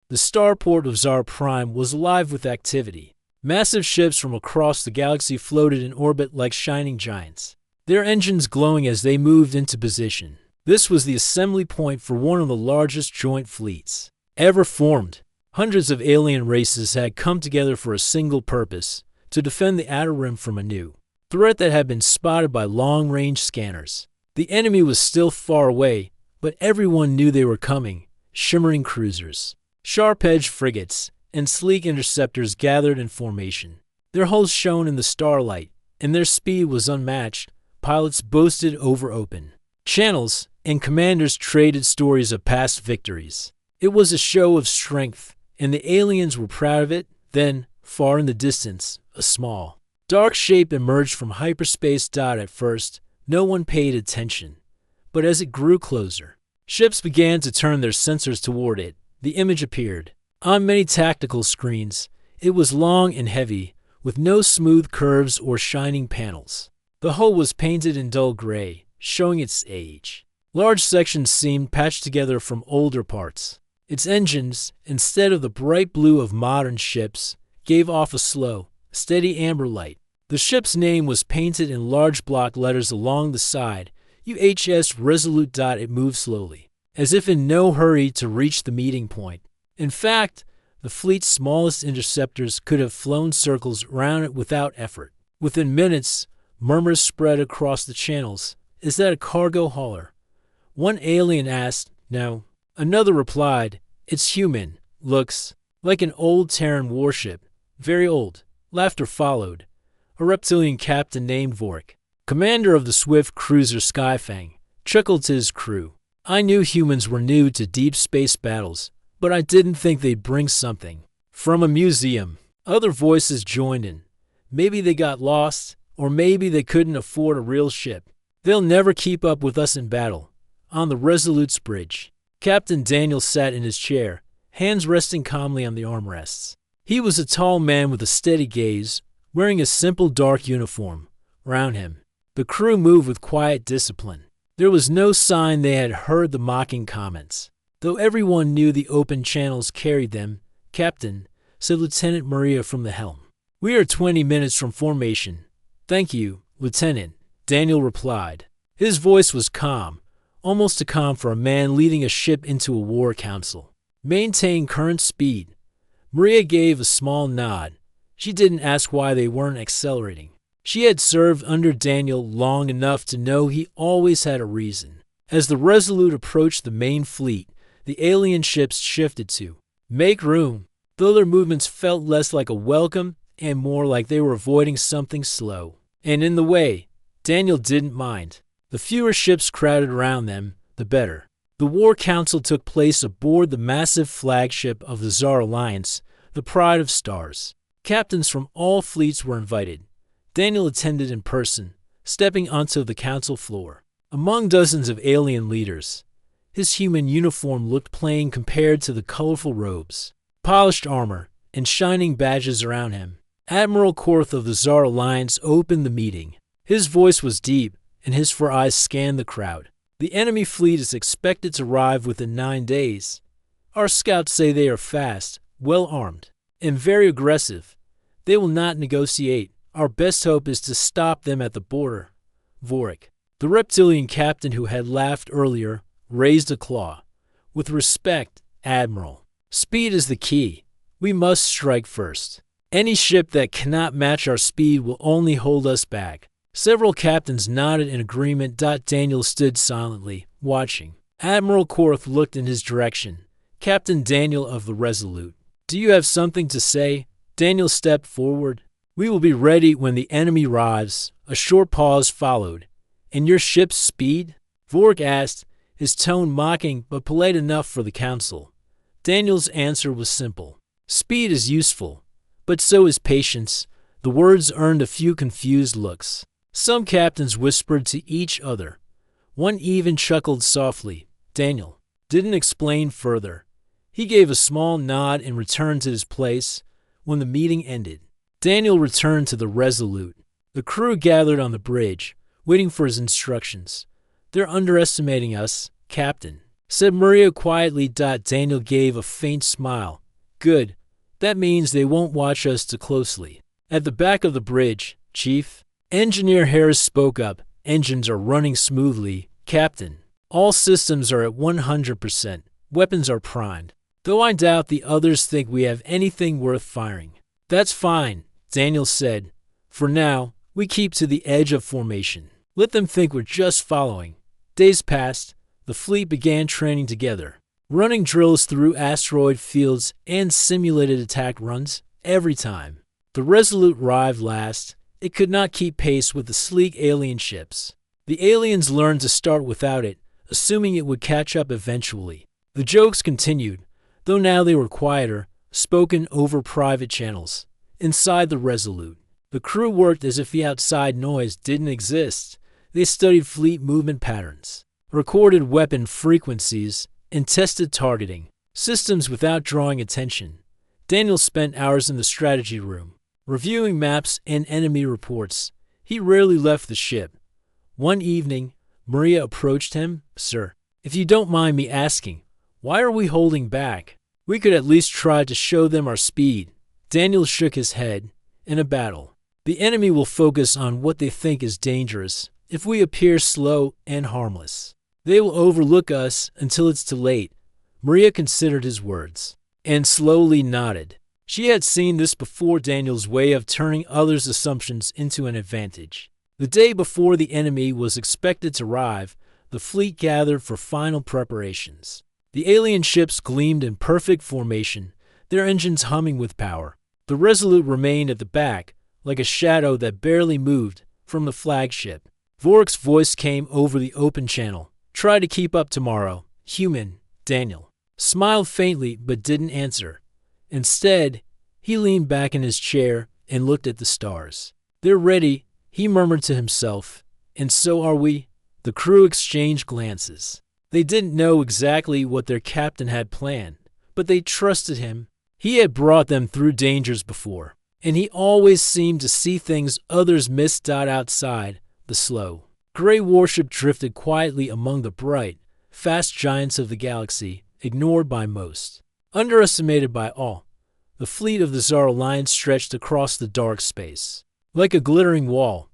The starport of Zara Prime was alive with activity. Massive ships from across the galaxy floated in orbit like shining giants, their engines glowing as they moved into position. This was the assembly point for one of the largest joint fleets ever formed. Hundreds of alien races had come together for a single purpose: to defend the Outer Rim from a new threat that had been spotted by long-range scanners. The enemy was still far away, but everyone knew they were coming. Shimmering cruisers, sharp-edged frigates, and sleek interceptors gathered in formation. Their hulls shone in the starlight, and their speed was unmatched. Pilots boasted over open channels, and commanders traded stories of past victories. It was a show of strength, and the aliens were proud of it. Then, far in the distance, a small, dark shape emerged from hyperspace. At first, no one paid attention, but as it grew closer, ships began to turn their sensors toward it. The image appeared on many tactical screens. It was long and heavy, with no smooth curves or shining panels. The hull was painted in dull gray, showing its age. Large sections seemed patched together from older parts. Its engines, instead of the bright blue of modern ships, gave off a slow, steady amber light. The ship's name was painted in large block letters along the side. UHS Resolute. It moved slowly, as if in no hurry to reach the meeting point. In fact, the fleet's smallest interceptors could have flown circles around it without effort. Within minutes, murmurs spread across the channels. "Is that a cargo hauler?" One alien asked. "No." Another replied, "It's human. Looks like an old Terran warship. Very old." Laughter followed. A reptilian captain named Vork, commander of the swift cruiser Sci-Fi, chuckled to his crew. "I knew humans were new to deep space battles, but I didn't think they'd bring something from a museum." Other voices joined in. "Maybe they got lost, or maybe they couldn't afford a real ship. They'll never keep up with us in battle." On the Resolute's bridge, Captain Daniel sat in his chair, hands resting calmly on the armrests. He was a tall man with a steady gaze, wearing a simple dark uniform. Around him, the crew moved with quiet discipline. There was no sign they had heard the mocking comments, though everyone knew the open channels carried them. "Captain," said Lieutenant Maria from the helm, "we are 20 minutes from formation." "Thank you, Lieutenant," Daniel replied. His voice was calm, almost too calm for a man leading a ship into a war council. "Maintain current speed." Maria gave a small nod. She didn't ask why they weren't accelerating. She had served under Daniel long enough to know he always had a reason. As the Resolute approached the main fleet, the alien ships shifted to make room, though their movements felt less like a welcome and more like they were avoiding something slow and in the way. Daniel didn't mind. The fewer ships crowded around them, the better. The War Council took place aboard the massive flagship of the Zara Alliance, the Pride of Stars. Captains from all fleets were invited. Daniel attended in person, stepping onto the council floor. Among dozens of alien leaders, his human uniform looked plain compared to the colorful robes, polished armor, and shining badges around him. Admiral Korth of the Zara Alliance opened the meeting. His voice was deep, and his four eyes scanned the crowd. "The enemy fleet is expected to arrive within 9 days. Our scouts say they are fast, well-armed, and very aggressive. They will not negotiate. Our best hope is to stop them at the border." Vorik, the reptilian captain who had laughed earlier, raised a claw. "With respect, Admiral, speed is the key. We must strike first. Any ship that cannot match our speed will only hold us back." Several captains nodded in agreement. Daniel stood silently, watching. Admiral Korth looked in his direction. "Captain Daniel of the Resolute, do you have something to say?" Daniel stepped forward. "We will be ready when the enemy arrives." A short pause followed. "And your ship's speed?" Vork asked, his tone mocking but polite enough for the council. Daniel's answer was simple. "Speed is useful, but so is patience." The words earned a few confused looks. Some captains whispered to each other. One even chuckled softly. Daniel didn't explain further. He gave a small nod and returned to his place. When the meeting ended, Daniel returned to the Resolute. The crew gathered on the bridge, waiting for his instructions. "They're underestimating us, Captain." said Maria quietly. Daniel gave a faint smile. Good. That means they won't watch us too closely. At the back of the bridge, Chief, Engineer Harris spoke up. Engines are running smoothly, Captain. All systems are at 100%. Weapons are primed. Though I doubt the others think we have anything worth firing. That's fine, Daniel said. For now, we keep to the edge of formation. Let them think we're just following. Days passed. The fleet began training together. Running drills through asteroid fields and simulated attack runs every time. The Resolute arrived last. It could not keep pace with the sleek alien ships. The aliens learned to start without it, assuming it would catch up eventually. The jokes continued, though now they were quieter, spoken over private channels. Inside the Resolute, the crew worked as if the outside noise didn't exist. They studied fleet movement patterns, recorded weapon frequencies, and tested targeting systems without drawing attention. Daniel spent hours in the strategy room, reviewing maps and enemy reports. He rarely left the ship. One evening, Maria approached him. Sir, if you don't mind me asking, why are we holding back? We could at least try to show them our speed. Daniel shook his head. In a battle, the enemy will focus on what they think is dangerous. If we appear slow and harmless, they will overlook us until it's too late. Maria considered his words and slowly nodded. She had seen this before, Daniel's way of turning others' assumptions into an advantage. The day before the enemy was expected to arrive, the fleet gathered for final preparations. The alien ships gleamed in perfect formation, their engines humming with power. The Resolute remained at the back, like a shadow that barely moved from the flagship. Vork's voice came over the open channel. Try to keep up tomorrow. Human. Daniel smiled faintly but didn't answer. Instead, he leaned back in his chair and looked at the stars. They're ready, he murmured to himself. And so are we. The crew exchanged glances. They didn't know exactly what their captain had planned, but they trusted him. He had brought them through dangers before, and he always seemed to see things others missed. Outside, the slow, gray warship drifted quietly among the bright, fast giants of the galaxy, ignored by most, underestimated by all. The fleet of the Tsar Alliance stretched across the dark space. Like a glittering wall,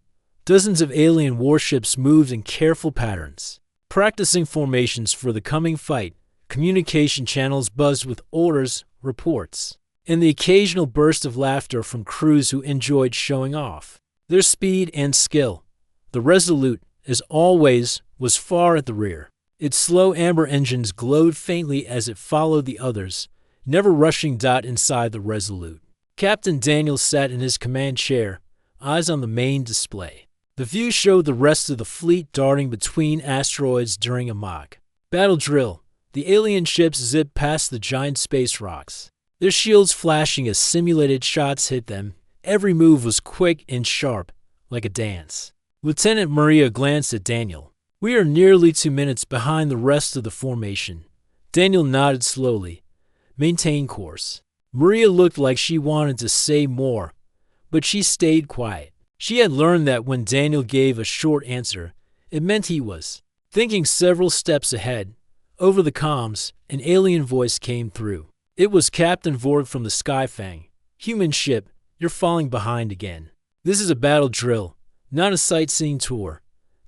dozens of alien warships moved in careful patterns, practicing formations for the coming fight. Communication channels buzzed with orders, reports, and the occasional burst of laughter from crews who enjoyed showing off their speed and skill. The Resolute, as always, was far at the rear. Its slow amber engines glowed faintly as it followed the others, never rushing. Inside the Resolute, Captain Daniel sat in his command chair, eyes on the main display. The view showed the rest of the fleet darting between asteroids during a mock battle drill. The alien ships zipped past the giant space rocks, their shields flashing as simulated shots hit them. Every move was quick and sharp, like a dance. Lieutenant Maria glanced at Daniel. We are nearly 2 minutes behind the rest of the formation. Daniel nodded slowly. Maintain course. Maria looked like she wanted to say more, but she stayed quiet. She had learned that when Daniel gave a short answer, it meant he was thinking several steps ahead. Over the comms, an alien voice came through. It was Captain Vork from the Sci-Fi. Human ship, you're falling behind again. This is a battle drill, not a sightseeing tour.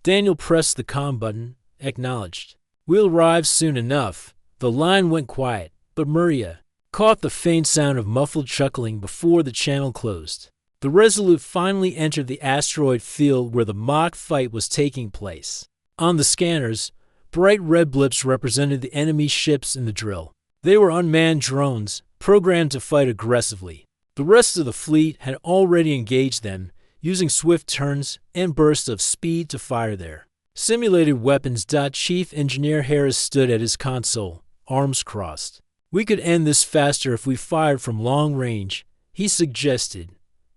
Daniel pressed the comm button, acknowledged. We'll arrive soon enough. The line went quiet, but Maria caught the faint sound of muffled chuckling before the channel closed. The Resolute finally entered the asteroid field where the mock fight was taking place. On the scanners, bright red blips represented the enemy ships in the drill. They were unmanned drones, programmed to fight aggressively. The rest of the fleet had already engaged them, using swift turns and bursts of speed to fire their simulated weapons. Chief Engineer Harris stood at his console, arms crossed. We could end this faster if we fired from long range, he suggested.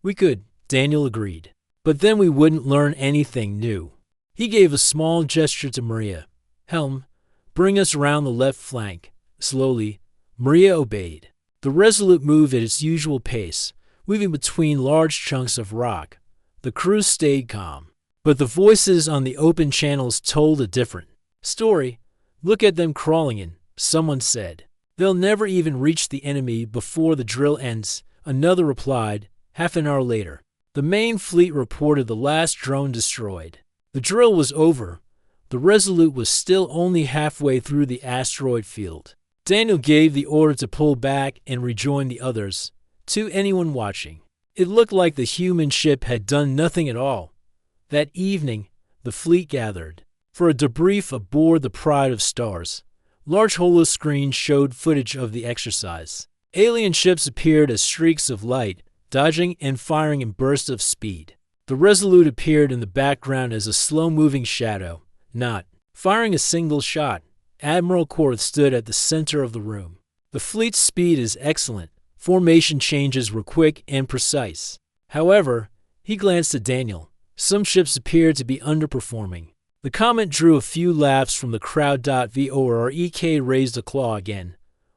We could, Daniel agreed. But then we wouldn't learn anything new. He gave a small gesture to Maria. Helm, bring us around the left flank. Slowly, Maria obeyed. The Resolute moved at its usual pace, weaving between large chunks of rock. The crew stayed calm, but the voices on the open channels told a different story. Look at them crawling in, someone said. They'll never even reach the enemy before the drill ends, another replied, half an hour later. The main fleet reported the last drone destroyed. The drill was over. The Resolute was still only halfway through the asteroid field. Daniel gave the order to pull back and rejoin the others. To anyone watching, it looked like the human ship had done nothing at all. That evening, the fleet gathered for a debrief aboard the Pride of Stars. Large holoscreens showed footage of the exercise. Alien ships appeared as streaks of light, dodging and firing in bursts of speed. The Resolute appeared in the background as a slow-moving shadow, not firing a single shot. Admiral Korth stood at the center of the room. The fleet's speed is excellent. Formation changes were quick and precise. However, he glanced at Daniel. Some ships appeared to be underperforming. The comment drew a few laughs from the crowd. VOREK raised a claw again.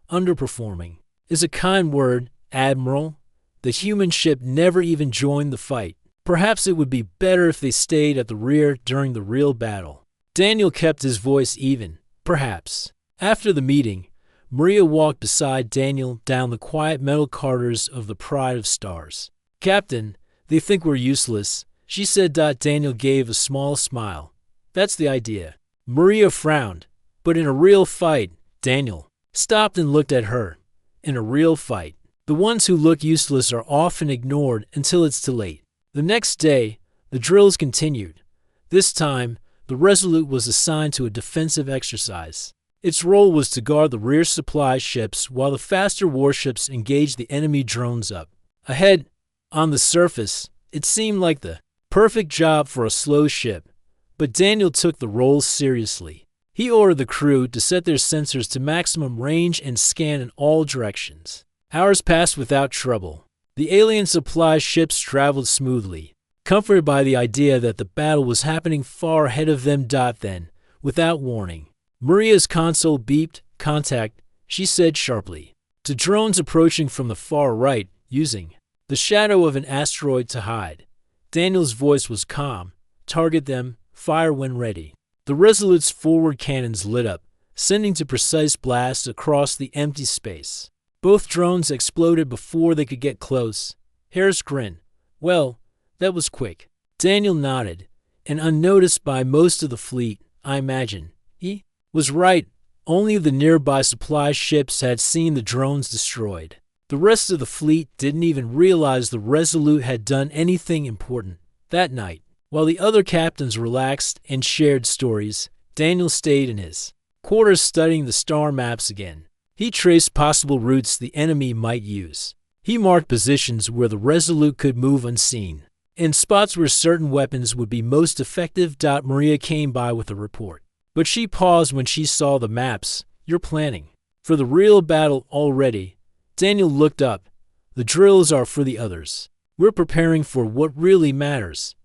Underperforming is a kind word, Admiral. The human ship never even joined the fight. Perhaps it would be better if they stayed at the rear during the real battle. Daniel kept his voice even. Perhaps. After the meeting, Maria walked beside Daniel down the quiet metal corridors of the Pride of Stars. Captain, they think we're useless, she said. Daniel gave a small smile. That's the idea. Maria frowned. But in a real fight, Daniel stopped and looked at her. In a real fight, the ones who look useless are often ignored until it's too late. The next day, the drills continued. This time, the Resolute was assigned to a defensive exercise. Its role was to guard the rear supply ships while the faster warships engaged the enemy drones up ahead. On the surface, it seemed like the perfect job for a slow ship, but Daniel took the role seriously. He ordered the crew to set their sensors to maximum range and scan in all directions. Hours passed without trouble. The alien supply ships traveled smoothly, comforted by the idea that the battle was happening far ahead of them. Then, without warning, Maria's console beeped. Contact, she said sharply, to drones approaching from the far right, using the shadow of an asteroid to hide. Daniel's voice was calm. Target them, fire when ready. The Resolute's forward cannons lit up, sending to precise blasts across the empty space. Both drones exploded before they could get close. Harris grinned. Well, that was quick. Daniel nodded, and unnoticed by most of the fleet, I imagine. He was right. Only the nearby supply ships had seen the drones destroyed. The rest of the fleet didn't even realize the Resolute had done anything important. That night, while the other captains relaxed and shared stories, Daniel stayed in his quarters studying the star maps again. He traced possible routes the enemy might use. He marked positions where the Resolute could move unseen, and spots where certain weapons would be most effective. Maria came by with a report, but she paused when she saw the maps. You're planning for the real battle already. Daniel looked up. The drills are for the others. We're preparing for what really matters.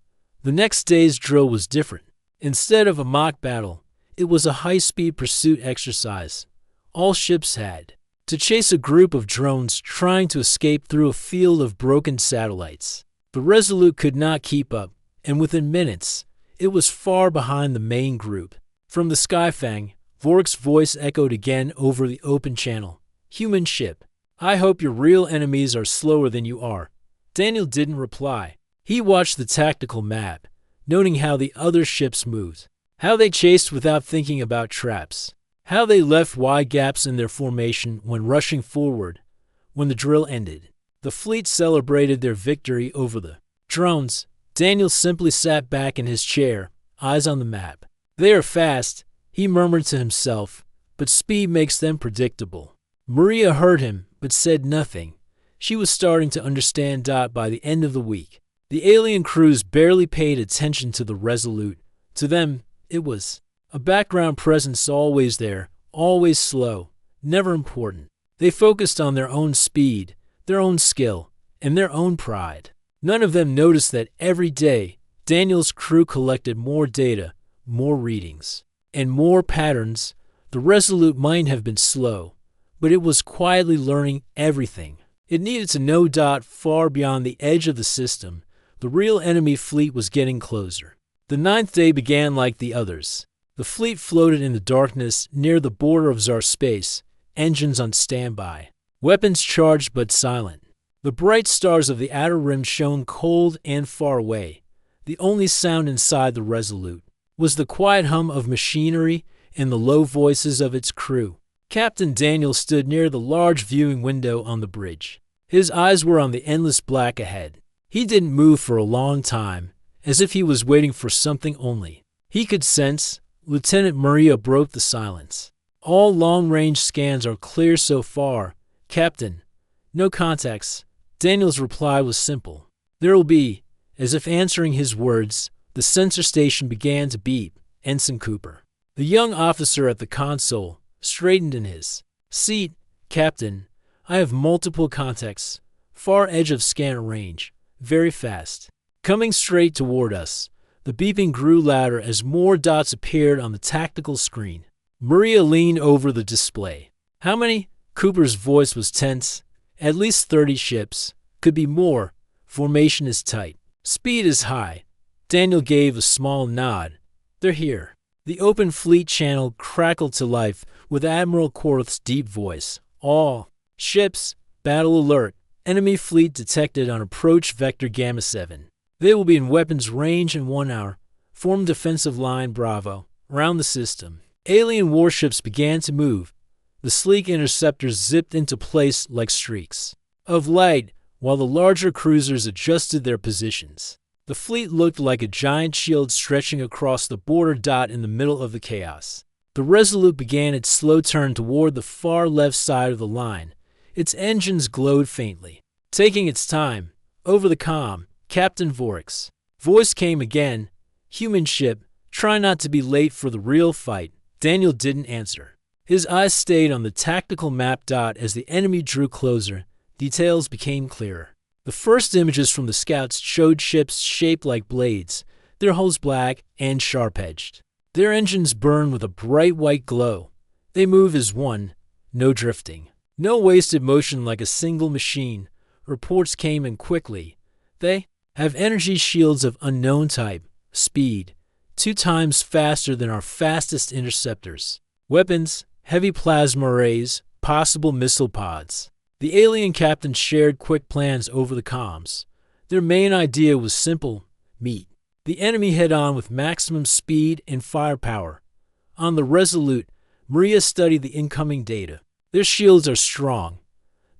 The next day's drill was different. Instead of a mock battle, it was a high-speed pursuit exercise. All ships had to chase a group of drones trying to escape through a field of broken satellites. The Resolute could not keep up, and within minutes, it was far behind the main group. From the Skyfang, Vork's voice echoed again over the open channel. Human ship, I hope your real enemies are slower than you are. Daniel didn't reply. He watched the tactical map, noting how the other ships moved, how they chased without thinking about traps, how they left wide gaps in their formation when rushing forward. When the drill ended, the fleet celebrated their victory over the drones. Daniel simply sat back in his chair, eyes on the map. They are fast, he murmured to himself, but speed makes them predictable. Maria heard him, but said nothing. She was starting to understand. By the end of the week, the alien crews barely paid attention to the Resolute. To them, it was a background presence, always there, always slow, never important. They focused on their own speed, their own skill, and their own pride. None of them noticed that every day, Daniel's crew collected more data, more readings, and more patterns. The Resolute might have been slow, but it was quietly learning everything. It needed to know. Far beyond the edge of the system, the real enemy fleet was getting closer. The ninth day began like the others. The fleet floated in the darkness near the border of Tsar space, engines on standby, weapons charged but silent. The bright stars of the outer rim shone cold and far away. The only sound inside the Resolute was the quiet hum of machinery and the low voices of its crew. Captain Daniel stood near the large viewing window on the bridge. His eyes were on the endless black ahead. He didn't move for a long time, as if he was waiting for something only. He could sense. Lieutenant Maria broke the silence. All long-range scans are clear so far, Captain. No contacts. Daniel's reply was simple. There will be. As if answering his words, the sensor station began to beep. Ensign Cooper. The young officer at the console straightened in his seat. Captain, I have multiple contacts. Far edge of scanner range. Very fast. Coming straight toward us. The beeping grew louder as more dots appeared on the tactical screen. Maria leaned over the display. How many? Cooper's voice was tense. At least 30 ships. Could be more. Formation is tight. Speed is high. Daniel gave a small nod. They're here. The open fleet channel crackled to life with Admiral Korth's deep voice. All ships, battle alert. Enemy fleet detected on approach vector Gamma 7. They will be in weapons range in 1 hour. Form defensive line Bravo. Around the system. Alien warships began to move. The sleek interceptors zipped into place like streaks of light while the larger cruisers adjusted their positions. The fleet looked like a giant shield stretching across the border dot in the middle of the chaos. The Resolute began its slow turn toward the far left side of the line. Its engines glowed faintly. Taking its time, over the comm, Captain Vork's voice came again. Human ship, try not to be late for the real fight. Daniel didn't answer. His eyes stayed on the tactical map dot as the enemy drew closer. Details became clearer. The first images from the scouts showed ships shaped like blades, their hulls black and sharp-edged. Their engines burned with a bright white glow. They move as one, no drifting. No wasted motion like a single machine. Reports came in quickly. They have energy shields of unknown type, speed, 2 times faster than our fastest interceptors. Weapons, heavy plasma arrays, possible missile pods. The alien captains shared quick plans over the comms. Their main idea was simple: meet the enemy head-on with maximum speed and firepower. On the Resolute, Maria studied the incoming data. Their shields are strong.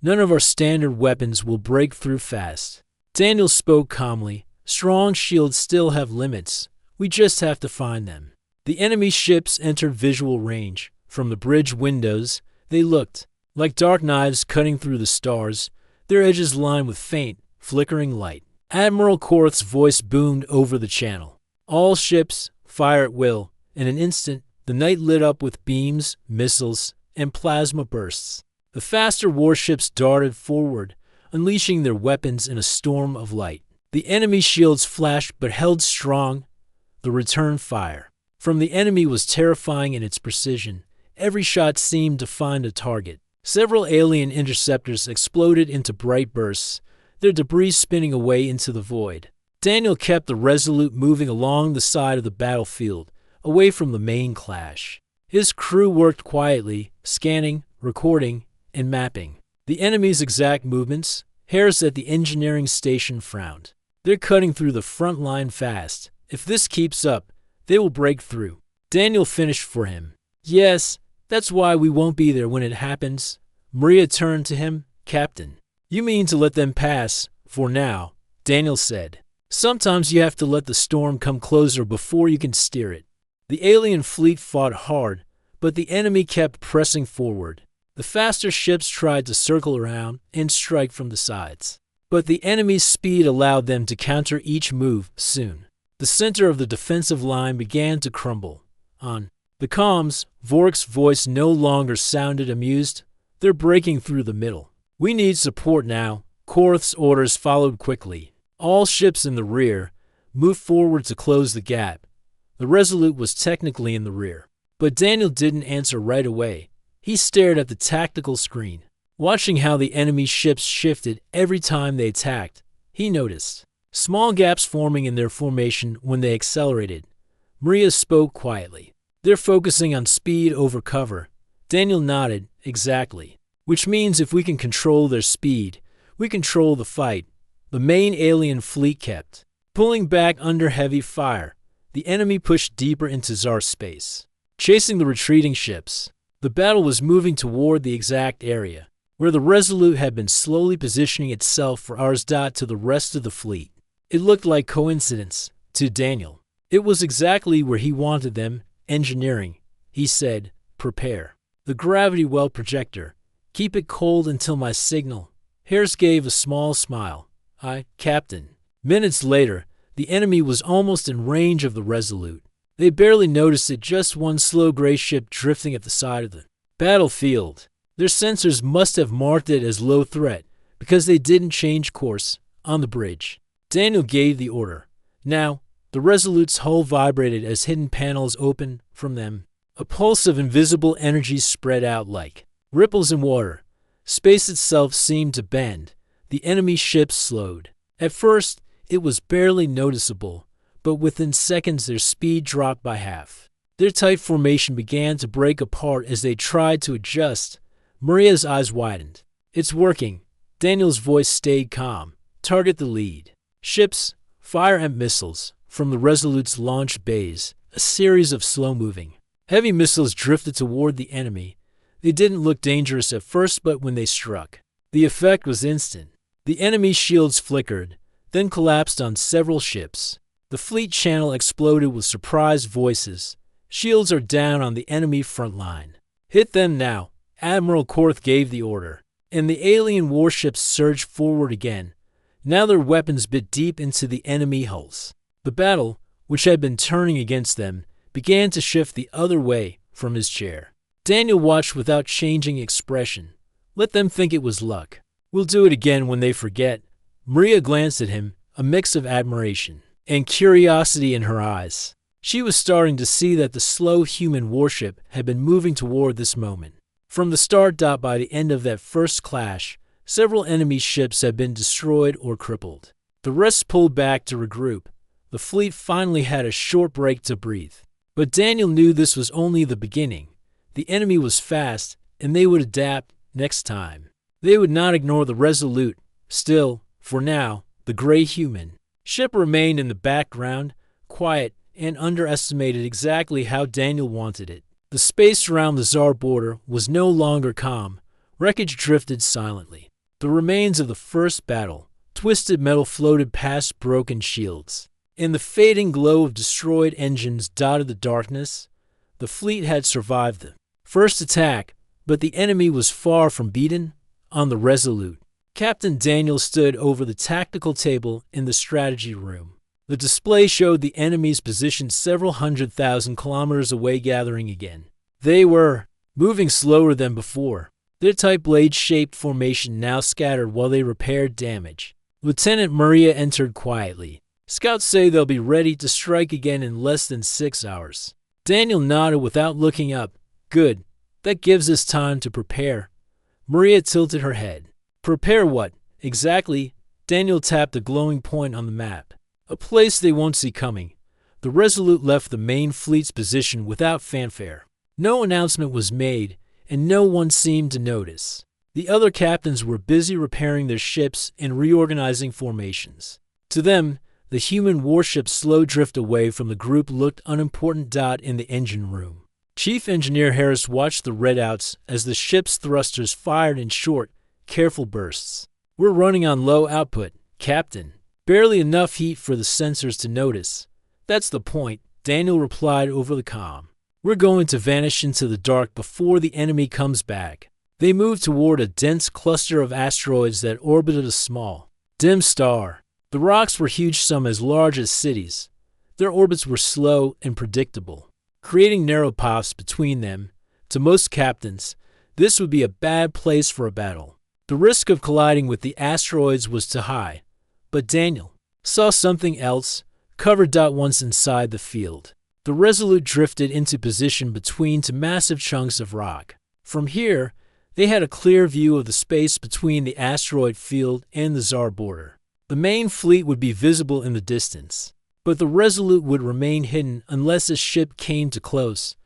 None of our standard weapons will break through fast. Daniel spoke calmly. Strong shields still have limits. We just have to find them. The enemy ships entered visual range. From the bridge windows, they looked like dark knives cutting through the stars, their edges lined with faint, flickering light. Admiral Korth's voice boomed over the channel. All ships, fire at will. In an instant, the night lit up with beams, missiles, and plasma bursts. The faster warships darted forward, unleashing their weapons in a storm of light. The enemy shields flashed but held strong. The return fire from the enemy was terrifying in its precision. Every shot seemed to find a target. Several alien interceptors exploded into bright bursts, their debris spinning away into the void. Daniel kept the Resolute moving along the side of the battlefield, away from the main clash. His crew worked quietly, scanning, recording, and mapping the enemy's exact movements. Harris at the engineering station frowned. They're cutting through the front line fast. If this keeps up, they will break through. Daniel finished for him. Yes, that's why we won't be there when it happens. Maria turned to him. Captain, you mean to let them pass, for now, Daniel said. Sometimes you have to let the storm come closer before you can steer it. The alien fleet fought hard, but the enemy kept pressing forward. The faster ships tried to circle around and strike from the sides. But the enemy's speed allowed them to counter each move. Soon, the center of the defensive line began to crumble. On the comms, Vork's voice no longer sounded amused. They're breaking through the middle. We need support now. Korth's orders followed quickly. All ships in the rear moved forward to close the gap. The Resolute was technically in the rear, but Daniel didn't answer right away. He stared at the tactical screen, watching how the enemy ships shifted every time they attacked. He noticed small gaps forming in their formation when they accelerated. Maria spoke quietly. They're focusing on speed over cover. Daniel nodded. Exactly. Which means if we can control their speed, we control the fight. The main alien fleet kept pulling back under heavy fire. The enemy pushed deeper into Tsar space, chasing the retreating ships. The battle was moving toward the exact area where the Resolute had been slowly positioning itself for hours. To the rest of the fleet, it looked like coincidence. To Daniel, it was exactly where he wanted them. Engineering, he said. Prepare the gravity well projector. Keep it cold until my signal. Harris gave a small smile. Aye, Captain. Minutes later, the enemy was almost in range of the Resolute. They barely noticed it, just one slow gray ship drifting at the side of the battlefield. Their sensors must have marked it as low threat because they didn't change course on the bridge. Daniel gave the order. Now, the Resolute's hull vibrated as hidden panels opened from them. A pulse of invisible energy spread out like ripples in water. Space itself seemed to bend. The enemy ships slowed. At first, it was barely noticeable, but within seconds their speed dropped by half. Their tight formation began to break apart as they tried to adjust. Maria's eyes widened. It's working. Daniel's voice stayed calm. Target the lead ships. Fire at missiles from the Resolute's launch bays. A series of slow-moving, heavy missiles drifted toward the enemy. They didn't look dangerous at first, but when they struck, the effect was instant. The enemy's shields flickered, then collapsed on several ships. The fleet channel exploded with surprised voices. Shields are down on the enemy front line. Hit them now. Admiral Korth gave the order, and the alien warships surged forward again. Now their weapons bit deep into the enemy hulls. The battle, which had been turning against them, began to shift the other way from his chair. Daniel watched without changing expression. Let them think it was luck. We'll do it again when they forget. Maria glanced at him, a mix of admiration and curiosity in her eyes. She was starting to see that the slow human warship had been moving toward this moment. From the start. By the end of that first clash, several enemy ships had been destroyed or crippled. The rest pulled back to regroup. The fleet finally had a short break to breathe. But Daniel knew this was only the beginning. The enemy was fast, and they would adapt next time. They would not ignore the Resolute. Still, for now, the gray human ship remained in the background, quiet, and underestimated exactly how Daniel wanted it. The space around the Tsar border was no longer calm. Wreckage drifted silently. The remains of the first battle. Twisted metal floated past broken shields. In the fading glow of destroyed engines dotted the darkness. The fleet had survived the first attack, but the enemy was far from beaten. On the Resolute, Captain Daniel stood over the tactical table in the strategy room. The display showed the enemy's position several 100,000 kilometers away, gathering again. They were moving slower than before. Their tight blade-shaped formation now scattered while they repaired damage. Lieutenant Maria entered quietly. Scouts say they'll be ready to strike again in less than 6 hours. Daniel nodded without looking up. Good. That gives us time to prepare. Maria tilted her head. Prepare what? Exactly. Daniel tapped a glowing point on the map. A place they won't see coming. The Resolute left the main fleet's position without fanfare. No announcement was made, and no one seemed to notice. The other captains were busy repairing their ships and reorganizing formations. To them, the human warship's slow drift away from the group looked unimportant. In the engine room, Chief Engineer Harris watched the readouts as the ship's thrusters fired in short, careful bursts. We're running on low output, Captain. Barely enough heat for the sensors to notice. That's the point, Daniel replied over the comm. We're going to vanish into the dark before the enemy comes back. They moved toward a dense cluster of asteroids that orbited a small, dim star. The rocks were huge, some as large as cities. Their orbits were slow and predictable, creating narrow paths between them. To most captains, this would be a bad place for a battle. The risk of colliding with the asteroids was too high. But Daniel saw something else. Covered. Once inside the field, the Resolute drifted into position between two massive chunks of rock. From here, they had a clear view of the space between the asteroid field and the Tsar border. The main fleet would be visible in the distance, but the Resolute would remain hidden unless a ship came too close.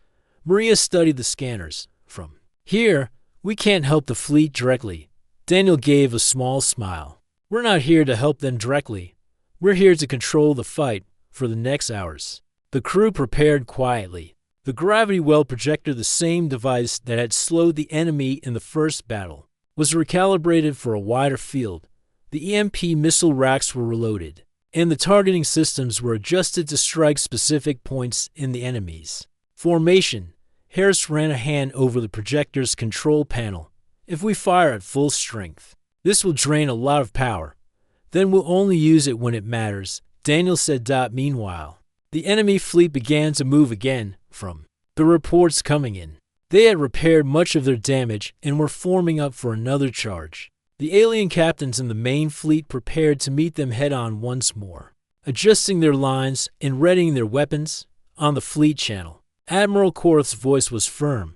Maria studied the scanners. From here, we can't help the fleet directly. Daniel gave a small smile. We're not here to help them directly. We're here to control the fight for the next hours. The crew prepared quietly. The gravity well projector, the same device that had slowed the enemy in the first battle, was recalibrated for a wider field. The EMP missile racks were reloaded, and the targeting systems were adjusted to strike specific points in the enemy's formation. Harris ran a hand over the projector's control panel. If we fire at full strength, this will drain a lot of power. Then we'll only use it when it matters, Daniel said. Meanwhile, the enemy fleet began to move again. From the reports coming in, they had repaired much of their damage and were forming up for another charge. The alien captains in the main fleet prepared to meet them head-on once more, adjusting their lines and readying their weapons. On the fleet channel, Admiral Korth's voice was firm.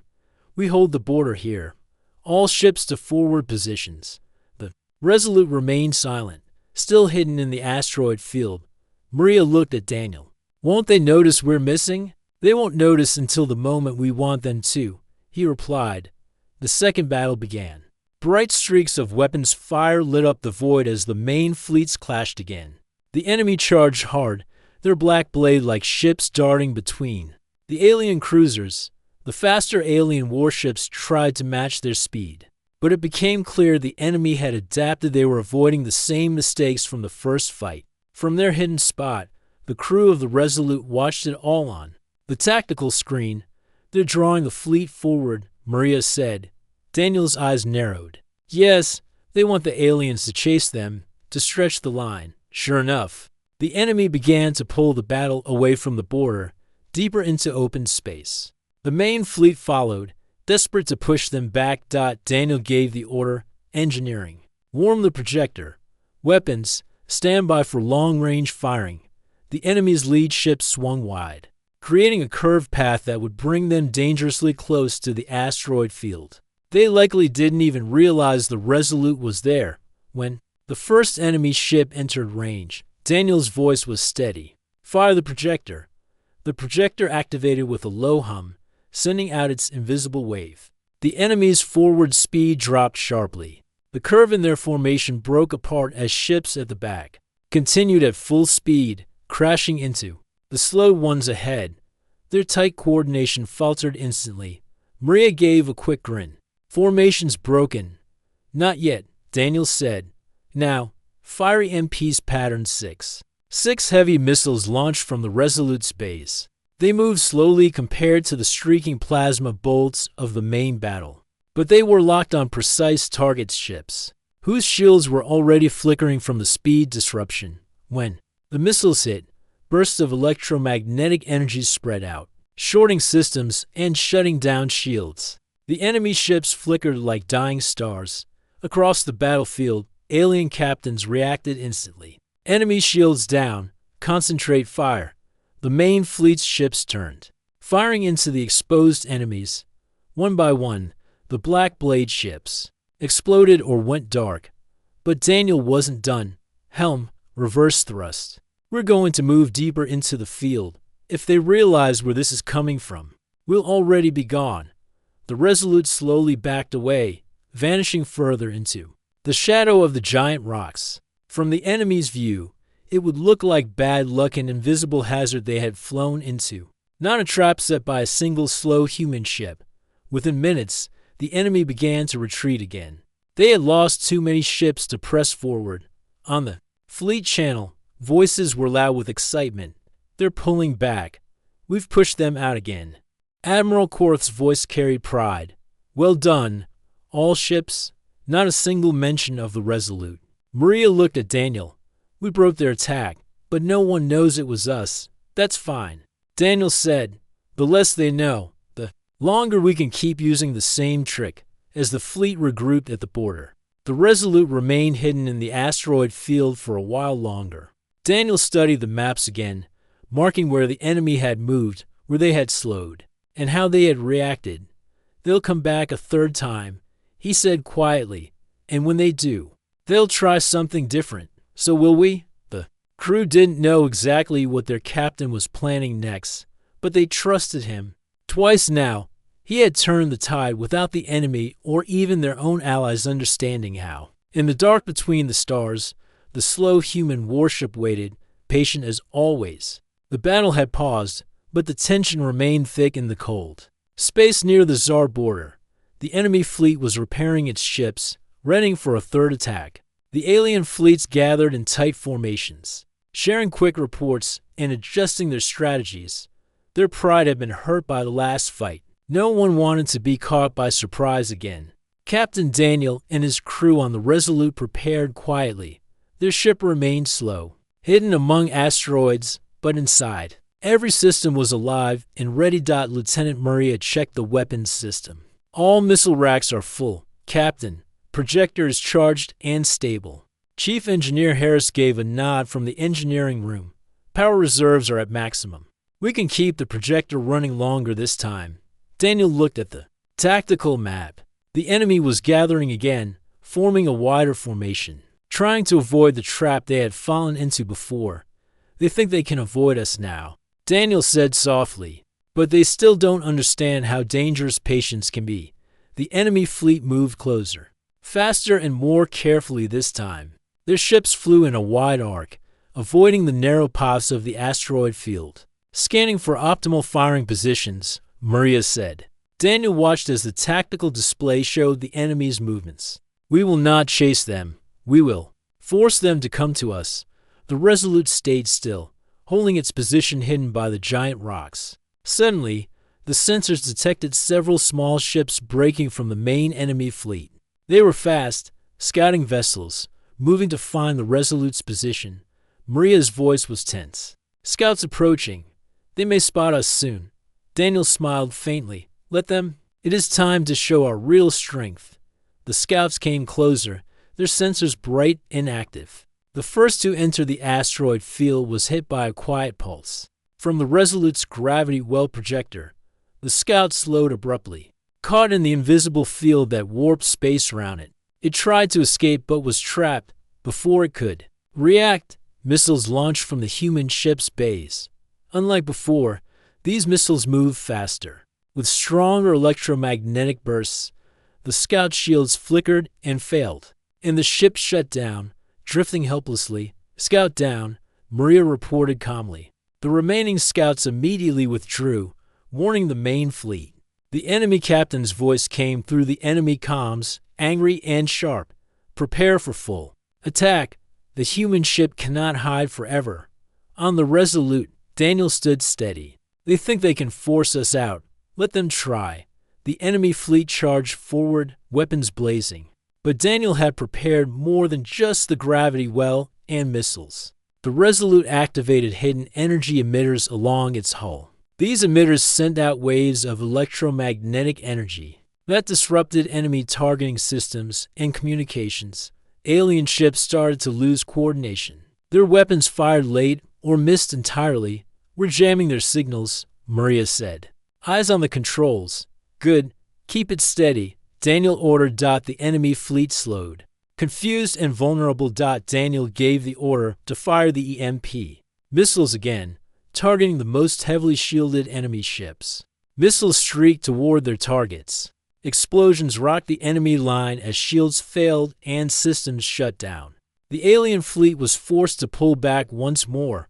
We hold the border here. All ships to forward positions. The Resolute remained silent, still hidden in the asteroid field. Maria looked at Daniel. Won't they notice we're missing? They won't notice until the moment we want them to, he replied. The second battle began. Bright streaks of weapons fire lit up the void as the main fleets clashed again. The enemy charged hard, their black blade like ships darting between. The alien cruisers, the faster alien warships, tried to match their speed. But it became clear the enemy had adapted. They were avoiding the same mistakes from the first fight. From their hidden spot, the crew of the Resolute watched it all on the tactical screen. They're drawing the fleet forward, Maria said. Daniel's eyes narrowed. Yes, they want the aliens to chase them, to stretch the line. Sure enough, the enemy began to pull the battle away from the border, deeper into open space. The main fleet followed, desperate to push them back. Daniel gave the order. Engineering. Warm the projector. Weapons. Stand by for long-range firing. The enemy's lead ship swung wide, creating a curved path that would bring them dangerously close to the asteroid field. They likely didn't even realize the Resolute was there. When the first enemy ship entered range, Daniel's voice was steady. Fire the projector. The projector activated with a low hum, sending out its invisible wave. The enemy's forward speed dropped sharply. The curve in their formation broke apart as ships at the back continued at full speed, crashing into the slow ones ahead. Their tight coordination faltered instantly. Maria gave a quick grin. Formation's broken. Not yet, Daniel said. Now, fire EMP's pattern 6. 6 heavy missiles launched from the Resolute's base. They moved slowly compared to the streaking plasma bolts of the main battle, but they were locked on precise target ships, whose shields were already flickering from the speed disruption. When the missiles hit, bursts of electromagnetic energy spread out, shorting systems and shutting down shields. The enemy ships flickered like dying stars. Across the battlefield, alien captains reacted instantly. Enemy shields down. Concentrate fire. The main fleet's ships turned, firing into the exposed enemies. One by one, the Black Blade ships exploded or went dark. But Daniel wasn't done. Helm, reverse thrust. We're going to move deeper into the field. If they realize where this is coming from, we'll already be gone. The Resolute slowly backed away, vanishing further into the shadow of the giant rocks. From the enemy's view, it would look like bad luck, an invisible hazard they had flown into, not a trap set by a single slow human ship. Within minutes, the enemy began to retreat again. They had lost too many ships to press forward. On the fleet channel, voices were loud with excitement. They're pulling back. We've pushed them out again. Admiral Korth's voice carried pride. Well done, all ships. Not a single mention of the Resolute. Maria looked at Daniel. We broke their attack, but no one knows it was us. That's fine. Daniel said, the less they know, the longer we can keep using the same trick. As the fleet regrouped at the border, the Resolute remained hidden in the asteroid field for a while longer. Daniel studied the maps again, marking where the enemy had moved, where they had slowed, and how they had reacted. They'll come back a third time, he said quietly, and when they do, they'll try something different. So will we? The crew didn't know exactly what their captain was planning next, but they trusted him. Twice now, he had turned the tide without the enemy or even their own allies understanding how. In the dark between the stars, the slow human warship waited, patient as always. The battle had paused, but the tension remained thick in the cold. Space near the Tsar border. The enemy fleet was repairing its ships, readying for a third attack. The alien fleets gathered in tight formations, sharing quick reports and adjusting their strategies. Their pride had been hurt by the last fight. No one wanted to be caught by surprise again. Captain Daniel and his crew on the Resolute prepared quietly. Their ship remained slow, hidden among asteroids, but inside. Every system was alive and ready. Lieutenant Murray had checked the weapons system. All missile racks are full, Captain. Projector is charged and stable. Chief Engineer Harris gave a nod from the engineering room. Power reserves are at maximum. We can keep the projector running longer this time. Daniel looked at the tactical map. The enemy was gathering again, forming a wider formation, trying to avoid the trap they had fallen into before. They think they can avoid us now, Daniel said softly, but they still don't understand how dangerous patience can be. The enemy fleet moved closer, faster and more carefully this time. Their ships flew in a wide arc, avoiding the narrow paths of the asteroid field. Scanning for optimal firing positions, Maria said. Daniel watched as the tactical display showed the enemy's movements. We will not chase them. We will force them to come to us. The Resolute stayed still, holding its position hidden by the giant rocks. Suddenly, the sensors detected several small ships breaking from the main enemy fleet. They were fast, scouting vessels, moving to find the Resolute's position. Maria's voice was tense. Scouts approaching. They may spot us soon. Daniel smiled faintly. Let them. It is time to show our real strength. The scouts came closer, their sensors bright and active. The first to enter the asteroid field was hit by a quiet pulse. From the Resolute's gravity well projector, the scout slowed abruptly, caught in the invisible field that warped space around it. It tried to escape but was trapped before it could react. Missiles launched from the human ship's bays. Unlike before, these missiles moved faster. With stronger electromagnetic bursts, the scout shields flickered and failed, and the ship shut down, drifting helplessly. Scout down, Maria reported calmly. The remaining scouts immediately withdrew, warning the main fleet. The enemy captain's voice came through the enemy comms, angry and sharp. Prepare for full attack. The human ship cannot hide forever. On the Resolute, Daniel stood steady. They think they can force us out. Let them try. The enemy fleet charged forward, weapons blazing. But Daniel had prepared more than just the gravity well and missiles. The Resolute activated hidden energy emitters along its hull. These emitters sent out waves of electromagnetic energy that disrupted enemy targeting systems and communications. Alien ships started to lose coordination. Their weapons fired late or missed entirely. We're jamming their signals, Maria said. Eyes on the controls. Good. Keep it steady, Daniel ordered. The enemy fleet slowed. Confused and vulnerable. Daniel gave the order to fire the EMP. Missiles again, targeting the most heavily shielded enemy ships. Missiles streaked toward their targets. Explosions rocked the enemy line as shields failed and systems shut down. The alien fleet was forced to pull back once more.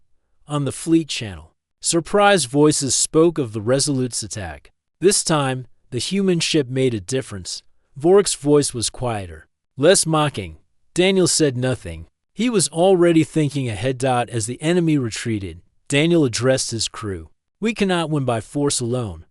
On the fleet channel, surprised voices spoke of the Resolute's attack. This time, the human ship made a difference. Vork's voice was quieter, less mocking. Daniel said nothing. He was already thinking ahead. As the enemy retreated, Daniel addressed his crew. We cannot win by force alone.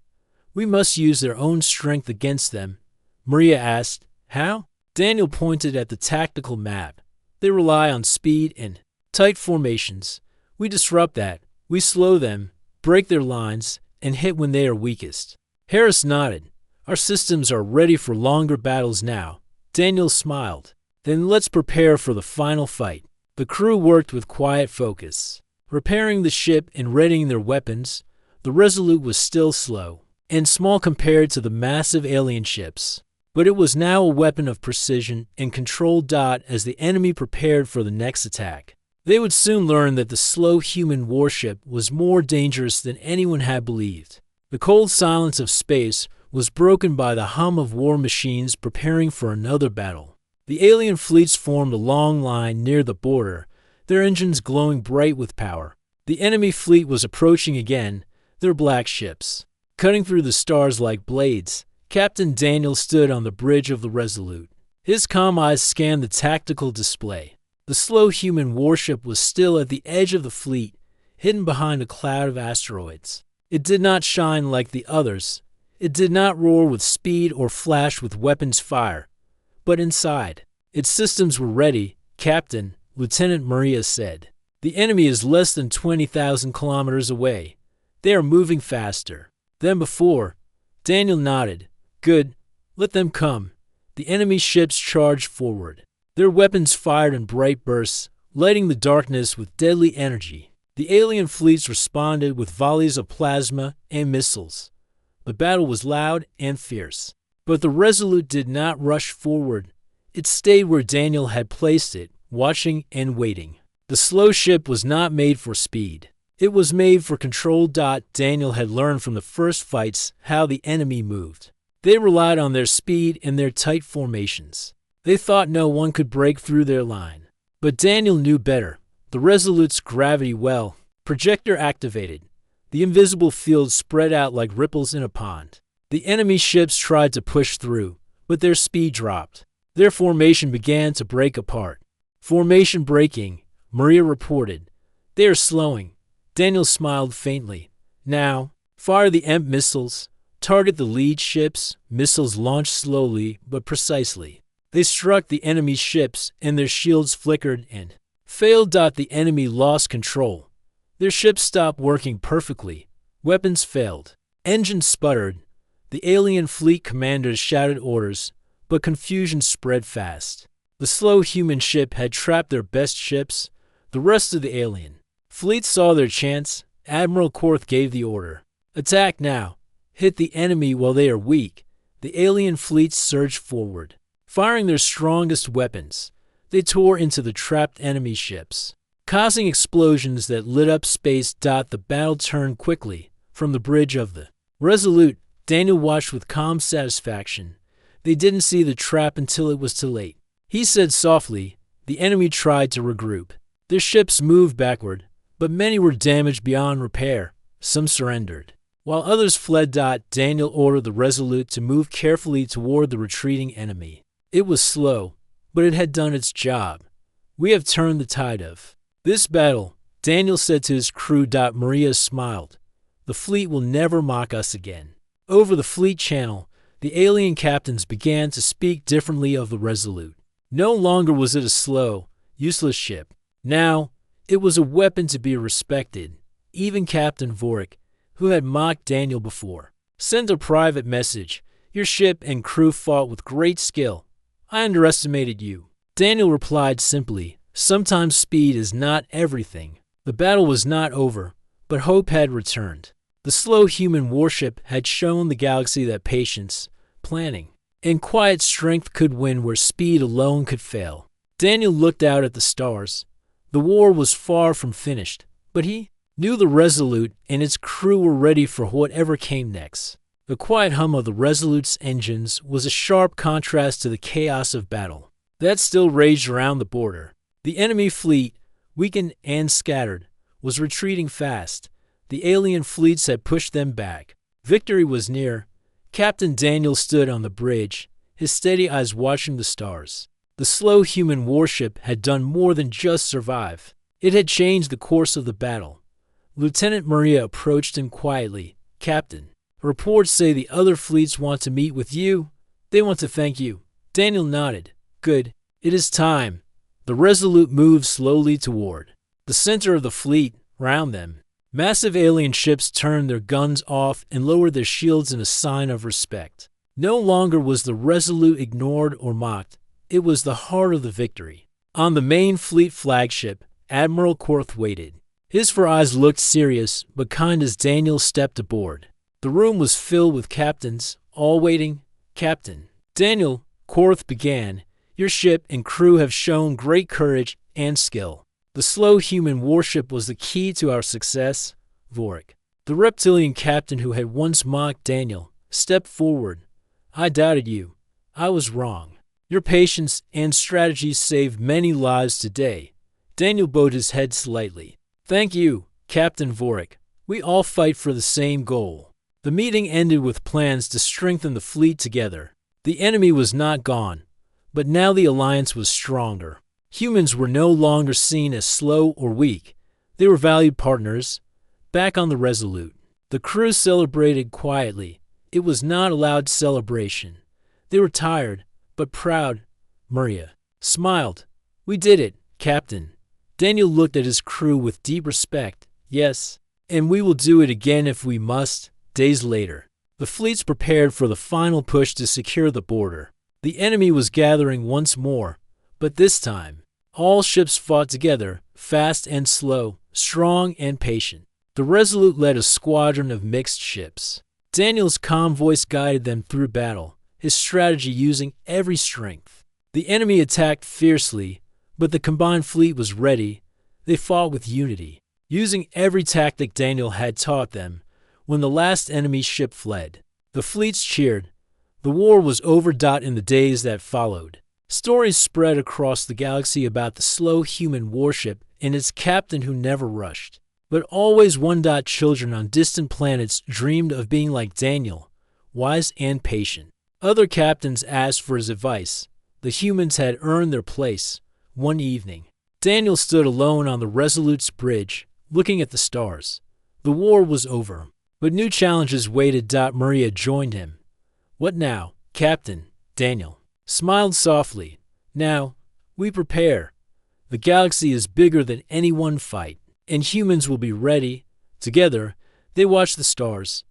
We must use their own strength against them. Maria asked, how? Daniel pointed at the tactical map. They rely on speed and tight formations. We disrupt that. We slow them, break their lines, and hit when they are weakest. Harris nodded. Our systems are ready for longer battles now. Daniel smiled. Then let's prepare for the final fight. The crew worked with quiet focus, repairing the ship and readying their weapons. The Resolute was still slow and small compared to the massive alien ships, but it was now a weapon of precision and control. As the enemy prepared for the next attack, they would soon learn that the slow human warship was more dangerous than anyone had believed. The cold silence of space was broken by the hum of war machines preparing for another battle. The alien fleets formed a long line near the border, their engines glowing bright with power. The enemy fleet was approaching again, their black ships. Cutting through the stars like blades, Captain Daniel stood on the bridge of the Resolute. His calm eyes scanned the tactical display. The slow human warship was still at the edge of the fleet, hidden behind a cloud of asteroids. It did not shine like the others. It did not roar with speed or flash with weapons fire. But inside, its systems were ready, Captain, Lieutenant Maria said. The enemy is less than 20,000 kilometers away. They are moving faster than before. Daniel nodded. Good. Let them come. The enemy ships charged forward. Their weapons fired in bright bursts, lighting the darkness with deadly energy. The alien fleets responded with volleys of plasma and missiles. The battle was loud and fierce. But the Resolute did not rush forward. It stayed where Daniel had placed it, watching and waiting. The slow ship was not made for speed. It was made for control. Daniel had learned from the first fights how the enemy moved. They relied on their speed and their tight formations. They thought no one could break through their line. But Daniel knew better. The Resolute's gravity well. Projector activated. The invisible field spread out like ripples in a pond. The enemy ships tried to push through, but their speed dropped. Their formation began to break apart. Formation breaking, Maria reported. They are slowing. Daniel smiled faintly. Now, fire the EMP missiles. Target the lead ships. Missiles launched slowly but precisely. They struck the enemy's ships and their shields flickered and failed. The enemy lost control. Their ships stopped working perfectly. Weapons failed. Engines sputtered. The alien fleet commanders shouted orders, but confusion spread fast. The slow human ship had trapped their best ships. The rest of the alien fleet saw their chance. Admiral Korth gave the order. Attack now. Hit the enemy while they are weak. The alien fleets surged forward. Firing their strongest weapons, they tore into the trapped enemy ships, causing explosions that lit up space. The battle turned quickly. From the bridge of the Resolute, Daniel watched with calm satisfaction. They didn't see the trap until it was too late. He said softly, the enemy tried to regroup. Their ships moved backward, but many were damaged beyond repair. Some surrendered, while others fled. Daniel ordered the Resolute to move carefully toward the retreating enemy. It was slow, but it had done its job. We have turned the tide of this battle, Daniel said to his crew. Maria smiled. The fleet will never mock us again. Over the fleet channel, the alien captains began to speak differently of the Resolute. No longer was it a slow, useless ship. Now, it was a weapon to be respected. Even Captain Vorik, who had mocked Daniel before, sent a private message. Your ship and crew fought with great skill. I underestimated you. Daniel replied simply, sometimes speed is not everything. The battle was not over, but hope had returned. The slow human warship had shown the galaxy that patience, planning, and quiet strength could win where speed alone could fail. Daniel looked out at the stars. The war was far from finished, but he knew the Resolute and its crew were ready for whatever came next. The quiet hum of the Resolute's engines was a sharp contrast to the chaos of battle that still raged around the border. The enemy fleet, weakened and scattered, was retreating fast. The alien fleets had pushed them back. Victory was near. Captain Daniel stood on the bridge, his steady eyes watching the stars. The slow human warship had done more than just survive. It had changed the course of the battle. Lieutenant Maria approached him quietly. Captain, reports say the other fleets want to meet with you. They want to thank you. Daniel nodded. Good. It is time. The Resolute moved slowly toward the center of the fleet. Round them, massive alien ships turned their guns off and lowered their shields in a sign of respect. No longer was the Resolute ignored or mocked. It was the heart of the victory. On the main fleet flagship, Admiral Korth waited. His eyes looked serious but kind as Daniel stepped aboard. The room was filled with captains, all waiting. Captain Daniel, Korth began, your ship and crew have shown great courage and skill. The slow human warship was the key to our success. Vorik The reptilian captain who had once mocked Daniel stepped forward. I doubted you. I was wrong. Your patience and strategies saved many lives today. Daniel bowed his head slightly. Thank you, Captain Vorik. We all fight for the same goal. The meeting ended with plans to strengthen the fleet together. The enemy was not gone, but now the alliance was stronger. Humans were no longer seen as slow or weak. They were valued partners. Back on the Resolute, the crew celebrated quietly. It was not a loud celebration. They were tired, but proud. Maria smiled. We did it, Captain. Daniel looked at his crew with deep respect. Yes, and we will do it again if we must. Days later, the fleets prepared for the final push to secure the border. The enemy was gathering once more, but this time, all ships fought together, fast and slow, strong and patient. The Resolute led a squadron of mixed ships. Daniel's calm voice guided them through battle, his strategy using every strength. The enemy attacked fiercely, but the combined fleet was ready. They fought with unity, using every tactic Daniel had taught them. When the last enemy ship fled, the fleets cheered. The war was over. In the days that followed, stories spread across the galaxy about the slow human warship and its captain who never rushed, but always won. Children on distant planets dreamed of being like Daniel, wise and patient. Other captains asked for his advice. The humans had earned their place. One evening, Daniel stood alone on the Resolute's bridge, looking at the stars. The war was over, but new challenges waited. Maria joined him. What now, Captain? Daniel smiled softly. Now, we prepare. The galaxy is bigger than any one fight, and humans will be ready. Together, they watched the stars.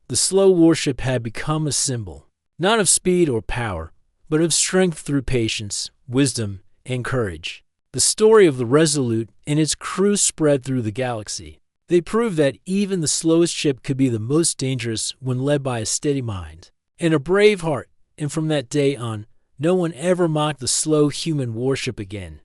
The slow warship had become a symbol, not of speed or power, but of strength through patience, wisdom, and courage. The story of the Resolute and its crew spread through the galaxy. They proved that even the slowest ship could be the most dangerous when led by a steady mind and a brave heart. And from that day on, no one ever mocked the slow human warship again.